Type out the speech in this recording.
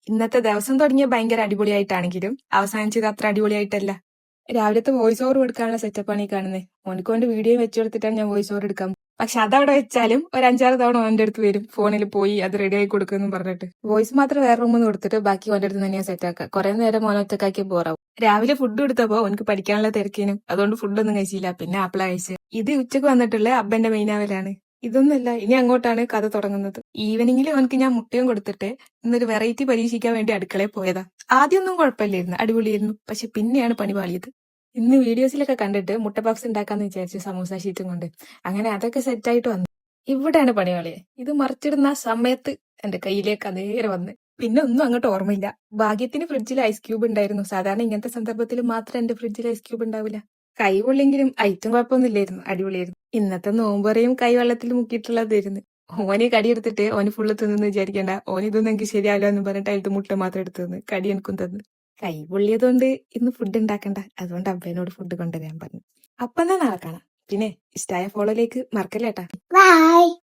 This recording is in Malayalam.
ഇന്നത്തെ ദിവസം തുടങ്ങിയ ഭയങ്കര അടിപൊളിയായിട്ടാണെങ്കിലും അവസാനിച്ചത് അത്ര അടിപൊളിയായിട്ടല്ല. രാവിലത്തെ വോയിസ് ഓവർ കൊടുക്കാനുള്ള സെറ്റപ്പാണ് ഈ കാണുന്നത്. ഓനക്ക് ഓന്റെ വീഡിയോ വെച്ചു കൊടുത്തിട്ടാണ് ഞാൻ വോയിസ് ഓവർ എടുക്കാൻ. പക്ഷെ അതവിടെ വെച്ചാലും ഒരു 5-6 തവണ ഓന്റെ അടുത്ത് വരും, ഫോണിൽ പോയി അത് റെഡി ആയി കൊടുക്കുമെന്നും പറഞ്ഞിട്ട്. വോയിസ് മാത്രം വേറെ റൂമിൽ കൊടുത്തിട്ട് ബാക്കി ഓന്റെ അടുത്ത് തന്നെയാ സെറ്റ് ആക്കുക. കുറെ നേരം മോനെ ഒറ്റക്കാക്കി ബോറാവും. രാവിലെ ഫുഡ് കൊടുത്തപ്പോ ഓനക്ക് പഠിക്കാനുള്ള തിരക്കിനും അതുകൊണ്ട് ഫുഡൊന്നും കഴിച്ചില്ല. പിന്നെ ആപ്പിള കഴിച്ച്. ഇത് ഉച്ചക്ക് വന്നിട്ടുള്ള അബ്ബന്റെ മെയിനാവലാണ്. ഇതൊന്നുമല്ല, ഇനി അങ്ങോട്ടാണ് കഥ തുടങ്ങുന്നത്. ഈവനിങ്ങിൽ അവനക്ക് ഞാൻ മുട്ടയും കൊടുത്തിട്ട് ഇന്നൊരു വെറൈറ്റി പരീക്ഷിക്കാൻ വേണ്ടി അടുക്കളയിൽ പോയതാ. ആദ്യമൊന്നും കുഴപ്പമില്ലായിരുന്നു, അടിപൊളിയായിരുന്നു. പക്ഷെ പിന്നെയാണ് പണി പാളിയത്. ഇന്ന് വീഡിയോസിലൊക്കെ കണ്ടിട്ട് മുട്ട പപ്സ് ഉണ്ടാക്കാന്ന് വിചാരിച്ചു, സമൂസ ഷീറ്റും കൊണ്ട്. അങ്ങനെ അതൊക്കെ സെറ്റായിട്ട് വന്നു. ഇവിടെയാണ് പണി പാളിയത്. ഇത് മറിച്ചിടുന്ന ആ സമയത്ത് എന്റെ കയ്യിലേക്ക് അതേറെ വന്ന്. പിന്നെ ഒന്നും അങ്ങോട്ട് ഓർമ്മയില്ല. ഭാഗ്യത്തിന് ഫ്രിഡ്ജിൽ ഐസ് ക്യൂബ് ഉണ്ടായിരുന്നു. സാധാരണ ഇങ്ങനത്തെ സന്ദർഭത്തിൽ മാത്രം എന്റെ ഫ്രിഡ്ജിൽ ഐസ് ക്യൂബ് ഉണ്ടാവില്ല. കൈ പൊള്ളിയെങ്കിലും ഐറ്റും കുഴപ്പമൊന്നുമില്ലായിരുന്നു, അടിപൊളിയായിരുന്നു. ഇന്നത്തെ നോമ്പറയും കൈ വെള്ളത്തിൽ മുക്കിയിട്ടുള്ളതായിരുന്നു. ഓന് കടിയെടുത്തിട്ട് ഓന് ഫുള്ള് തിന്നു വിചാരിക്കേണ്ട. ഓനിതൊന്നും എനിക്ക് ശരിയാവില്ല എന്ന് പറഞ്ഞിട്ട് അതിലത്തെ മുട്ട മാത്രം എടുത്തു തന്നു, കടി എനിക്കും തന്നു. കൈ പൊള്ളിയതുകൊണ്ട് ഇന്ന് ഫുഡ് ഉണ്ടാക്കണ്ട, അതുകൊണ്ട് അബ്ബേനോട് ഫുഡ് കൊണ്ടുവരാൻ പറഞ്ഞു. അപ്പം തന്നെ നാളെ കാണാം. പിന്നെ ഇഷ്ടമായ ഫോളോയിലേക്ക് മറക്കല്ലേട്ടാ. ബൈ.